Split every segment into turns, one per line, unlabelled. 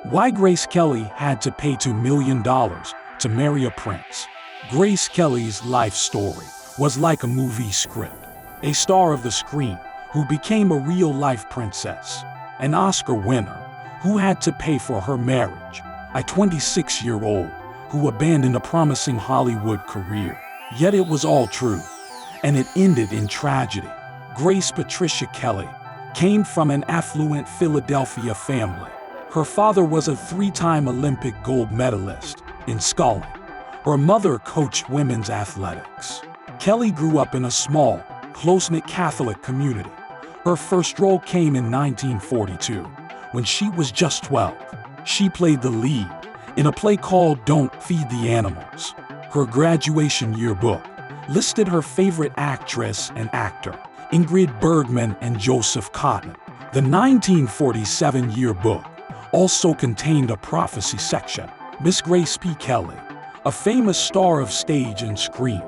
Why Grace Kelly had to pay $2 million to marry a prince. Grace Kelly's life story was like a movie script. A star of the screen who became a real-life princess. An Oscar winner who had to pay for her marriage. A 26-year-old who abandoned a promising Hollywood career. Yet it was all true, and it ended in tragedy. Grace Patricia Kelly came from an affluent Philadelphia family. Her father was a 3-time Olympic gold medalist in sculling. Her mother coached women's athletics. Kelly grew up in a small, close-knit Catholic community. Her first role came in 1942, when she was just 12. She played the lead in a play called Don't Feed the Animals. Her graduation yearbook listed her favorite actress and actor, Ingrid Bergman and Joseph Cotten. The 1947 yearbook also contained a prophecy section. Miss Grace P. Kelly, a famous star of stage and screen.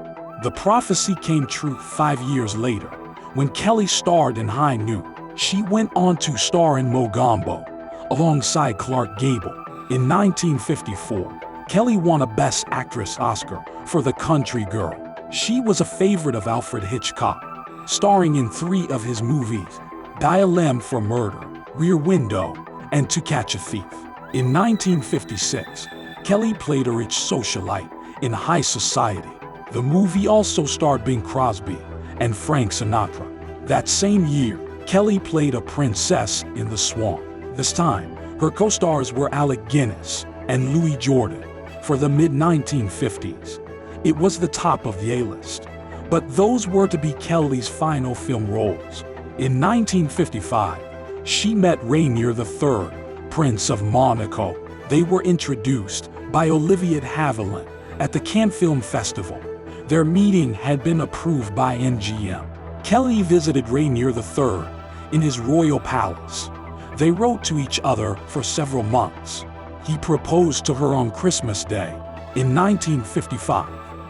The prophecy came true 5 years later, when Kelly starred in High Noon. She went on to star in Mogambo, alongside Clark Gable. In 1954, Kelly won a Best Actress Oscar for The Country Girl. She was a favorite of Alfred Hitchcock, starring in 3 of his movies, Dial-M for Murder, Rear Window, and To Catch a Thief. In 1956, Kelly played a rich socialite in High Society. The movie also starred Bing Crosby and Frank Sinatra. That same year, Kelly played a princess in The Swan. This time, her co-stars were Alec Guinness and Louis Jordan. For the mid-1950s, it was the top of the A-list. But those were to be Kelly's final film roles. In 1955, she met Rainier III, Prince of Monaco. They were introduced by Olivier de Havilland at the Cannes Film Festival. Their meeting had been approved by MGM. Kelly visited Rainier III in his royal palace. They wrote to each other for several months. He proposed to her on Christmas Day in 1955.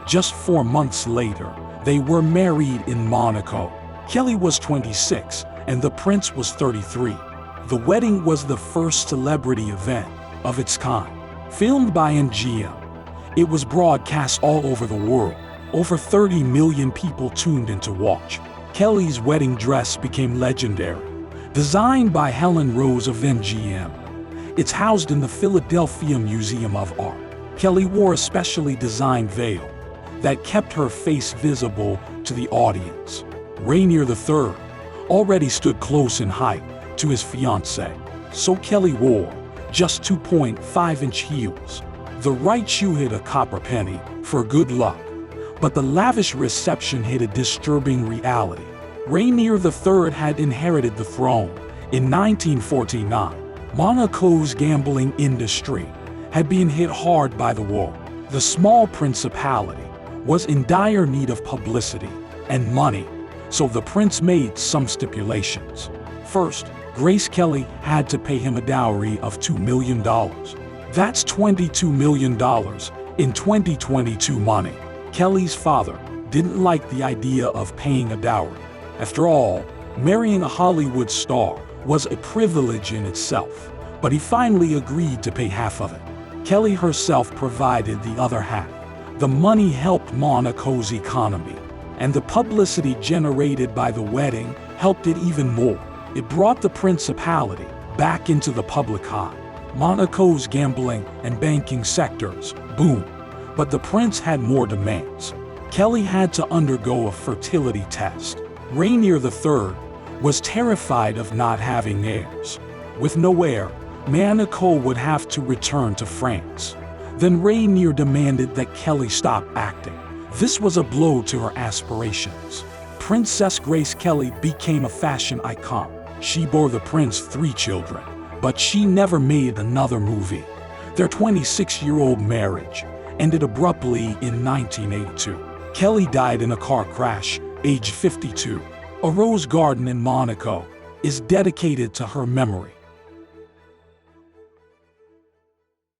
Just 4 months later, they were married in Monaco. Kelly was 26 and the prince was 33. The wedding was the first celebrity event of its kind. Filmed by MGM, it was broadcast all over the world. Over 30 million people tuned in to watch. Kelly's wedding dress became legendary. Designed by Helen Rose of MGM, it's housed in the Philadelphia Museum of Art. Kelly wore a specially designed veil that kept her face visible to the audience. Rainier III already stood close in height to his fiancée, so Kelly wore just 2.5-inch heels. The right shoe hit a copper penny for good luck, but the lavish reception hid a disturbing reality. Rainier III had inherited the throne in 1949. Monaco's gambling industry had been hit hard by the war. The small principality was in dire need of publicity and money, so the prince made some stipulations. First, Grace Kelly had to pay him a dowry of $2 million. That's $22 million in 2022 money. Kelly's father didn't like the idea of paying a dowry. After all, marrying a Hollywood star was a privilege in itself, but he finally agreed to pay half of it. Kelly herself provided the other half. The money helped Monaco's economy, and the publicity generated by the wedding helped it even more. It brought the principality back into the public eye. Monaco's gambling and banking sectors boomed, but the prince had more demands. Kelly had to undergo a fertility test. Rainier III was terrified of not having heirs. With no heir, Monaco would have to return to France. Then Rainier demanded that Kelly stop acting. This was a blow to her aspirations. Princess Grace Kelly became a fashion icon. She bore the prince 3 children, but she never made another movie. Their 26-year-old marriage ended abruptly in 1982. Kelly died in a car crash, age 52. A rose garden in Monaco is dedicated to her memory.